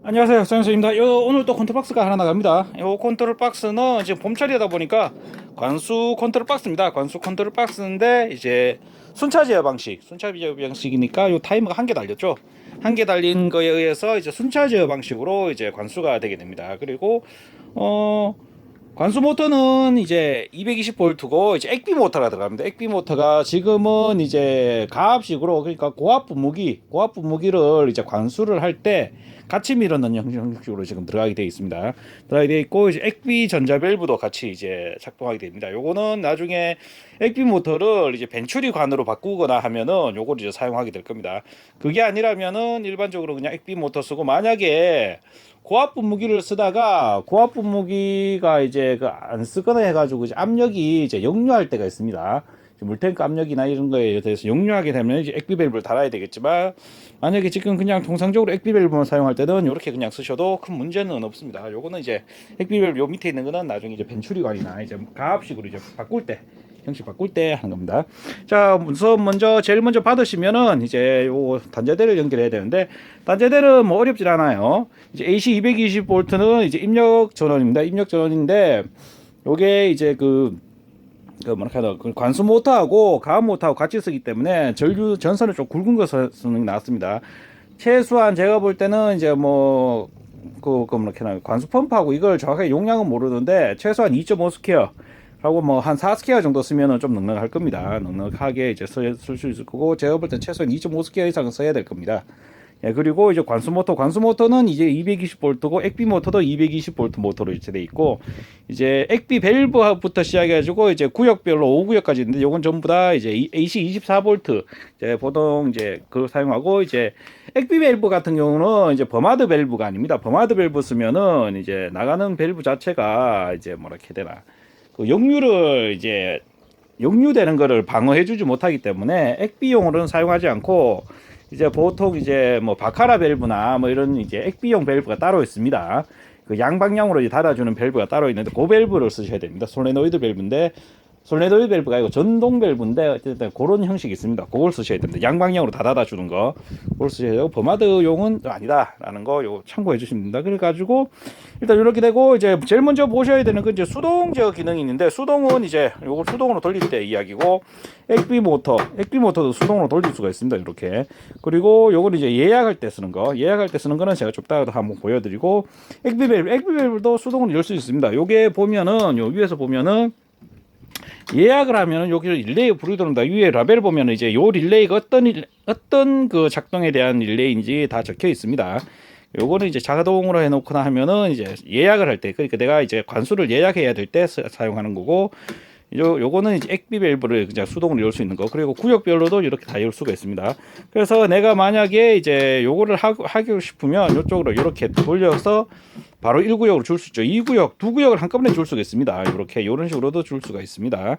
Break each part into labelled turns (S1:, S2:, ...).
S1: 안녕하세요, 정현수입니다. 오늘 또 컨트롤 박스가 하나 나갑니다. 요 컨트롤 박스는 지금 봄철이다 보니까 관수 컨트롤 박스입니다. 관수 컨트롤 박스인데 이제 순차 제어 방식이니까 요 타이머가 한 개 달렸죠. 한 개 달린 거에 의해서 이제 순차 제어 방식으로 이제 관수가 되게 됩니다. 그리고 관수 모터는 이제 220V고 이제 액비 모터가 들어갑니다. 액비 모터가 지금은 이제 가압식으로, 그러니까 고압 분무기를 이제 관수를 할 때 같이 밀어넣는 형식으로 지금 들어가게 되어 있습니다. 들어가게 되어 있고, 이제 액비 전자 밸브도 같이 이제 작동하게 됩니다. 요거는 나중에 액비 모터를 이제 벤츄리관으로 바꾸거나 하면은 요걸 이제 사용하게 될 겁니다. 그게 아니라면은 일반적으로 그냥 액비 모터 쓰고, 만약에 고압 분무기를 쓰다가 고압 분무기가 이제 그 안 쓰거나 해가지고 이제 압력이 이제 역류할 때가 있습니다. 물탱크 압력이나 이런 거에 대해서 역류하게 되면 이제 액비 밸브를 달아야 되겠지만, 만약에 지금 그냥 통상적으로 액비 밸브만 사용할 때는 이렇게 그냥 쓰셔도 큰 문제는 없습니다. 요거는 이제 액비 밸브 요 밑에 있는 거는 나중에 이제 벤츄리관이나 이제 가압식으로 이제 바꿀 때, 형식 바꿀 때 하는 겁니다. 자, 우선 제일 먼저 받으시면은 이제 요 단자대를 연결해야 되는데, 단자대는 뭐 어렵질 않아요. 이제 AC 220V는 이제 입력 전원입니다. 입력 전원인데, 요게 이제 뭐랄까, 관수 모터하고 가압 모터하고 같이 쓰기 때문에 전선을 좀 굵은 거 쓰는 게 낫습니다. 최소한 제가 볼 때는 이제 뭐랄까, 관수 펌프하고 이걸 정확하게 용량은 모르는데 최소한 2.5 스퀘어 하고 뭐 한 4 스퀘어 정도 쓰면은 좀 넉넉할 겁니다. 넉넉하게 이제 쓸 수 있을 거고, 제가 볼 땐 최소한 2.5 스퀘어 이상은 써야 될 겁니다. 예, 그리고 이제 관수모터는 이제 220V고, 액비 모터도 220V 모터로 이제 돼 있고, 이제 액비 밸브부터 시작해가지고 이제 구역별로 5구역까지 있는데, 요건 전부 다 이제 AC 24V 이제 보통 이제 그걸 사용하고, 이제 액비 밸브 같은 경우는 이제 버마드 밸브가 아닙니다. 버마드 밸브 쓰면은 이제 나가는 밸브 자체가 이제 뭐라 해야 되나, 그 역류되는 거를 방어해주지 못하기 때문에 액비용으로는 사용하지 않고, 이제 보통 이제 뭐 바카라 밸브나 뭐 이런 이제 액비용 밸브가 따로 있습니다. 그 양방향으로 이제 달아주는 밸브가 따로 있는데, 그 밸브를 쓰셔야 됩니다. 솔레노이드 밸브인데, 솔레노이드 밸브가 아니고 전동 밸브인데 어쨌든 그런 형식이 있습니다. 그걸 쓰셔야 됩니다. 양방향으로 다 닫아주는 거, 그걸 쓰셔야 되고, 버마드용은 아니다라는 거 요거 참고해 주시면 됩니다. 그래가지고 일단 이렇게 되고, 이제 제일 먼저 보셔야 되는 건 이제 수동 제어 기능이 있는데, 수동은 이제 요걸 수동으로 돌릴 때 이야기고, 액비 모터도 수동으로 돌릴 수가 있습니다. 이렇게. 그리고 요건 이제 예약할 때 쓰는 거는 제가 좀 따로 한번 보여드리고, 액비 밸브도 수동으로 열 수 있습니다. 요게 보면은 요 위에서 보면은 예약을 하면은 여기 릴레이 불이 들어온다. 위에 라벨 보면은 이제 요 릴레이가 어떤 그 작동에 대한 릴레이인지 다 적혀 있습니다. 요거는 이제 자동으로 해놓거나 하면은 이제 예약을 할 때, 그러니까 내가 이제 관수를 예약해야 될 때 사용하는 거고, 요거는 이제 액비 밸브를 그냥 수동으로 열 수 있는 거, 그리고 구역별로도 이렇게 다 열 수가 있습니다. 그래서 내가 만약에 이제 요거를 하고 싶으면 요쪽으로 이렇게 돌려서 바로 1구역으로 줄 수 있죠. 2구역, 2구역을 한꺼번에 줄 수가 있습니다. 이렇게 요런 식으로도 줄 수가 있습니다.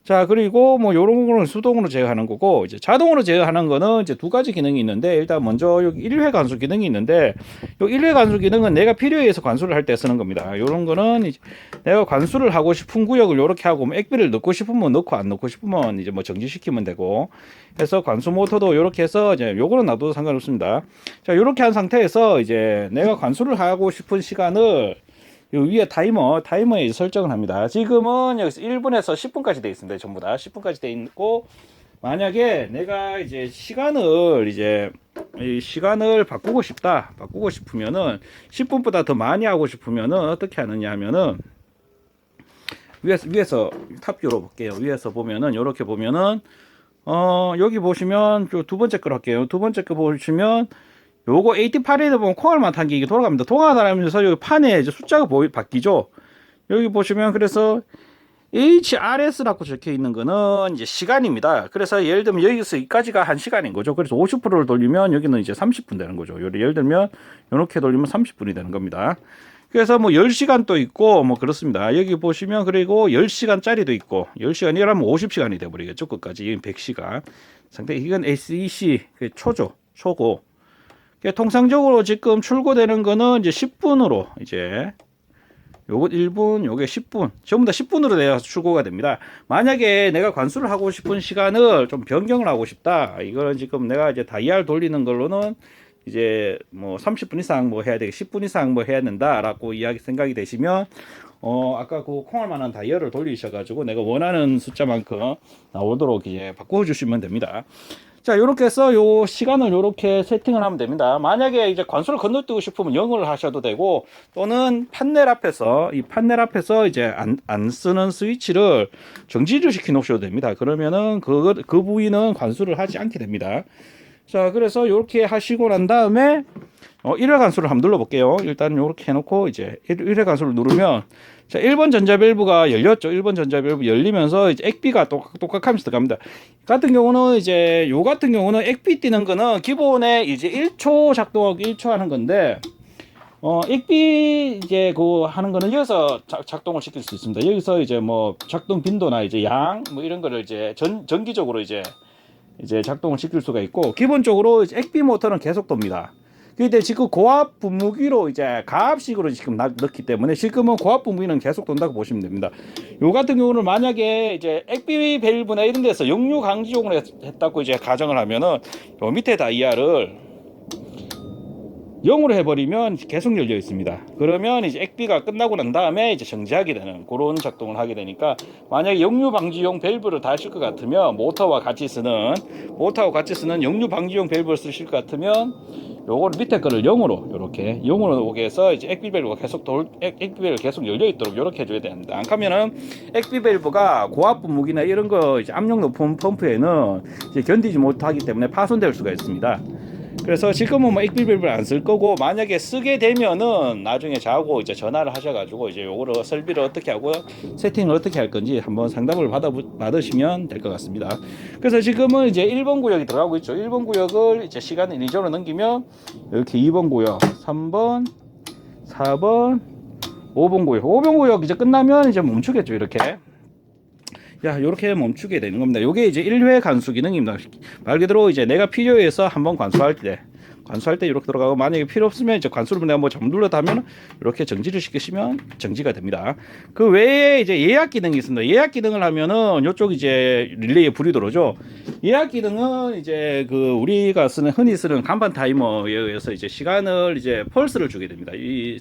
S1: 자, 그리고 뭐 요런 거는 수동으로 제어하는 거고, 이제 자동으로 제어하는 거는 이제 두 가지 기능이 있는데, 일단 먼저 여기 1회 관수 기능이 있는데, 요 1회 관수 기능은 내가 필요에 의해서 관수를 할 때 쓰는 겁니다. 요런 거는 이제 내가 관수를 하고 싶은 구역을 요렇게 하고, 뭐 액비를 넣고 싶으면 넣고, 안 넣고 싶으면 이제 뭐 정지시키면 되고 해서, 관수 모터도 요렇게 해서 이제 요거는 놔둬도 상관없습니다. 자, 요렇게 한 상태에서 이제 내가 관수를 하고 싶은 시간을 요 위에 타이머에 설정을 합니다. 지금은 여기서 1분에서 10분까지 되어 있습니다. 전부 다 10분까지 되어 있고, 만약에 내가 이제 시간을 바꾸고 싶으면은 10분보다 더 많이 하고 싶으면은 어떻게 하느냐 하면은, 위에서 탑뷰로 볼게요. 위에서 보면은 요렇게 보면은 여기 보시면 두 번째 걸 할게요. 두 번째 거 보시면 요거 88에도 보면 콩알만 탄 게 이게 돌아갑니다. 돌아가면서 여기 판에 이제 숫자가 바뀌죠. 여기 보시면 그래서 HRS라고 적혀 있는 거는 이제 시간입니다. 그래서 예를 들면 여기서 여기까지가 1시간인 거죠. 그래서 50%를 돌리면 여기는 이제 30분 되는 거죠. 예를 들면 이렇게 돌리면 30분이 되는 겁니다. 그래서 뭐 10시간도 있고 뭐 그렇습니다. 여기 보시면 그리고 10시간짜리도 있고, 10시간이라면 50시간이 돼 버리겠죠. 끝까지 100시간 상태. 이건 SEC 초고. 통상적으로 지금 출고되는 거는 이제 10분으로, 이제 요거 1분, 요게 10분, 전부 다 10분으로 내가 출고가 됩니다. 만약에 내가 관수를 하고 싶은 시간을 좀 변경을 하고 싶다, 이거는 지금 내가 이제 다이얼 돌리는 걸로는 이제 뭐 30분 이상 뭐 해야 되고 10분 이상 뭐 해야 된다라고 이야기 생각이 되시면 아까 그 콩알만한 다이얼을 돌리셔가지고 내가 원하는 숫자만큼 나오도록 이제 바꿔주시면 됩니다. 자, 요렇게 해서 요 시간을 요렇게 세팅을 하면 됩니다. 만약에 이제 관수를 건너뛰고 싶으면 0을 하셔도 되고, 또는 판넬 앞에서, 이 판넬 앞에서 이제 안 쓰는 스위치를 정지를 시켜 놓으셔도 됩니다. 그러면은 그 부위는 관수를 하지 않게 됩니다. 자, 그래서 요렇게 하시고 난 다음에 1회 관수를 한번 눌러볼게요. 일단 요렇게 해놓고 이제 1회 관수를 누르면, 자, 1번 전자밸브가 열렸죠. 1번 전자밸브 열리면서 이제 액비가 똑같하면서 들어갑니다. 같은 경우는 이제 요 같은 경우는 액비 뛰는 거는 기본에 이제 1초 작동하고 1초 하는 건데, 액비 이제 그 하는 거는 여기서 작동을 시킬 수 있습니다. 여기서 이제 뭐 작동 빈도나 이제 양 뭐 이런 거를 이제 전기적으로 이제 작동을 시킬 수가 있고, 기본적으로 이제 액비 모터는 계속 돕니다. 근데 지금 고압 분무기로 이제 가압식으로 지금 넣기 때문에 지금은 고압 분무기는 계속 돈다고 보시면 됩니다. 요 같은 경우는 만약에 이제 액비 밸브나 이런 데서 역류 강지용을 했다고 이제 가정을 하면은 요 밑에 다이아를 0으로 해버리면 계속 열려 있습니다. 그러면 이제 액비가 끝나고 난 다음에 이제 정지하게 되는 그런 작동을 하게 되니까, 만약에 역류 방지용 밸브를 다 하실 것 같으면 모터와 같이 쓰는 역류 방지용 밸브를 쓰실 것 같으면 요걸 밑에 거를 0으로 이렇게 0으로 오게 해서 이제 액비 밸브가 계속 액비 밸브 계속 열려 있도록 이렇게 해줘야 됩니다. 안 하면은 액비 밸브가 고압 분무기나 이런 거 이제 압력 높은 펌프에는 이제 견디지 못하기 때문에 파손될 수가 있습니다. 그래서 지금은 뭐 액비 밸브를 안 쓸 거고, 만약에 쓰게 되면은 나중에 저하고 이제 전화를 하셔가지고 이제 요거를 설비를 어떻게 하고 세팅을 어떻게 할 건지 한번 상담을 받으시면 될 것 같습니다. 그래서 지금은 이제 1번 구역이 들어가고 있죠. 1번 구역을 이제 시간을 이리저로 넘기면 이렇게 2번 구역, 3번, 4번, 5번 구역, 5번 구역 이제 끝나면 이제 멈추겠죠. 이렇게. 요렇게 멈추게 되는 겁니다. 요게 이제 1회 관수 기능입니다. 말 그대로 이제 내가 필요해서 한번 관수할 때 이렇게 들어가고, 만약에 필요 없으면 이제 관수를 내가 뭐 잘못 눌렀다 하면 이렇게 정지를 시키시면 정지가 됩니다. 그 외에 이제 예약 기능이 있습니다. 예약 기능을 하면은 요쪽 이제 릴레이에 불이 들어오죠. 예약 기능은 이제 그 우리가 흔히 쓰는 간판 타이머에 의해서 이제 시간을 이제 펄스를 주게 됩니다. 이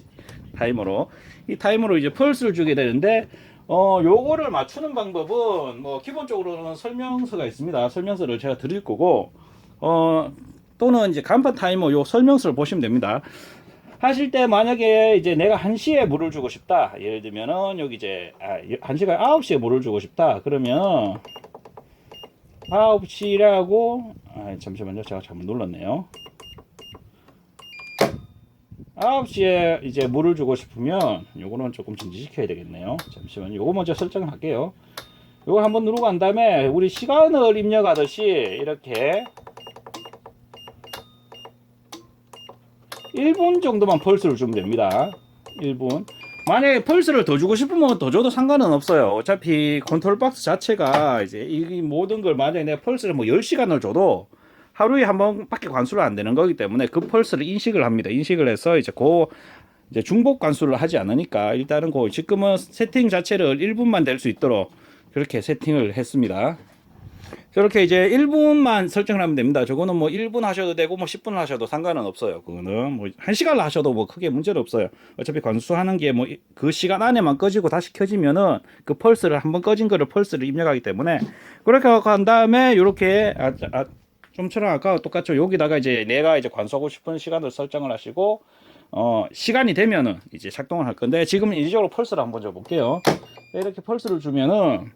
S1: 타이머로 이제 펄스를 주게 되는데, 요거를 맞추는 방법은 뭐 기본적으로는 설명서가 있습니다. 설명서를 제가 드릴 거고, 또는 이제 간판 타이머 요 설명서를 보시면 됩니다. 하실 때 만약에 이제 내가 1시에 물을 주고 싶다. 예를 들면은 여기 이제 1시가 9시에 물을 주고 싶다. 그러면 9시라고 잠시만요. 제가 잘못 눌렀네요. 9시에 이제 물을 주고 싶으면 요거는 조금 정지시켜야 되겠네요. 잠시만요. 요거 먼저 설정을 할게요. 요거 한번 누르고 난 다음에 우리 시간을 입력하듯이 이렇게 1분 정도만 펄스를 주면 됩니다. 1분. 만약에 펄스를 더 주고 싶으면 더 줘도 상관은 없어요. 어차피 컨트롤 박스 자체가 이제 이 모든 걸 만약에 내가 펄스를 뭐 10시간을 줘도 하루에 한 번밖에 관수를 안 되는 거기 때문에 그 펄스를 인식을 합니다. 인식을 해서 이제 이제 중복 관수를 하지 않으니까 일단은 지금은 세팅 자체를 1분만 될 수 있도록 그렇게 세팅을 했습니다. 저렇게 이제 1분만 설정을 하면 됩니다. 저거는 뭐 1분 하셔도 되고 뭐 10분 하셔도 상관은 없어요. 그거는 뭐 1시간을 하셔도 뭐 크게 문제는 없어요. 어차피 관수하는 게 뭐 그 시간 안에만 꺼지고 다시 켜지면은 그 펄스를 한번 꺼진 거를 펄스를 입력하기 때문에, 그렇게 한 다음에 요렇게 좀처럼 아까 똑같죠. 여기다가 이제 내가 이제 관수하고 싶은 시간을 설정을 하시고, 시간이 되면은 이제 작동을 할 건데, 지금 이쪽으로 펄스를 한번 줘 볼게요. 이렇게 펄스를 주면은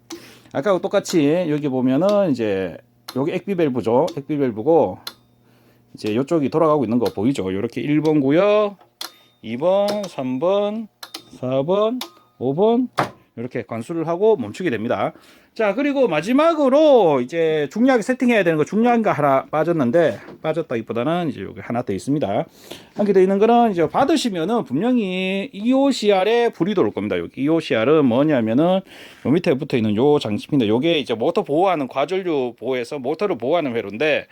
S1: 아까와 똑같이 여기 보면은 이제 여기 액비 밸브죠. 액비 밸브고 이제 이쪽이 돌아가고 있는 거 보이죠. 이렇게 1번 구역, 2번, 3번, 4번, 5번 이렇게 관수를 하고 멈추게 됩니다. 자, 그리고 마지막으로 이제 중요하게 세팅해야 되는 거, 중요한 거 하나 빠졌다기보다는 이제 여기 하나 더 있습니다. 한 개 더 있는 거는 이제 받으시면은 분명히 EOCR에 불이 들어올 겁니다. 여기 EOCR은 뭐냐면은 요 밑에 붙어 있는 요 장치입니다. 요게 이제 모터 보호하는, 과전류 보호해서 모터를 보호하는 회로인데,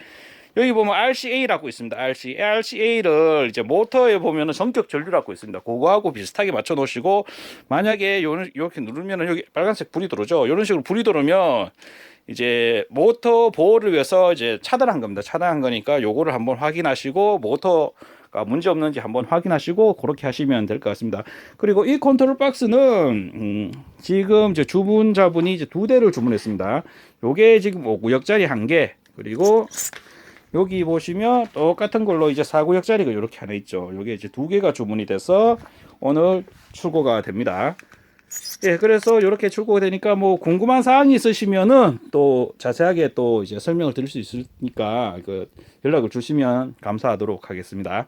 S1: 여기 보면 RCA라고 있습니다. RCA를 이제 모터에 보면은 전격 전류라고 있습니다. 그거하고 비슷하게 맞춰 놓으시고, 만약에 이렇게 누르면은 여기 빨간색 불이 들어오죠. 이런 식으로 불이 들어오면 이제 모터 보호를 위해서 이제 차단한 겁니다. 차단한 거니까 요거를 한번 확인하시고, 모터가 문제 없는지 한번 확인하시고 그렇게 하시면 될 것 같습니다. 그리고 이 컨트롤 박스는 지금 이제 주문자분이 이제 2대를 주문했습니다. 요게 지금 5구역짜리 1개, 그리고 여기 보시면 똑같은 걸로 이제 4구역짜리가 이렇게 하나 있죠. 요게 이제 2개가 주문이 돼서 오늘 출고가 됩니다. 예, 그래서 이렇게 출고가 되니까 뭐 궁금한 사항이 있으시면은 또 자세하게 또 이제 설명을 드릴 수 있으니까 그 연락을 주시면 감사하도록 하겠습니다.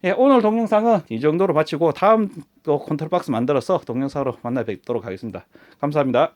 S1: 예, 오늘 동영상은 이 정도로 마치고 다음 또 컨트롤 박스 만들어서 동영상으로 만나 뵙도록 하겠습니다. 감사합니다.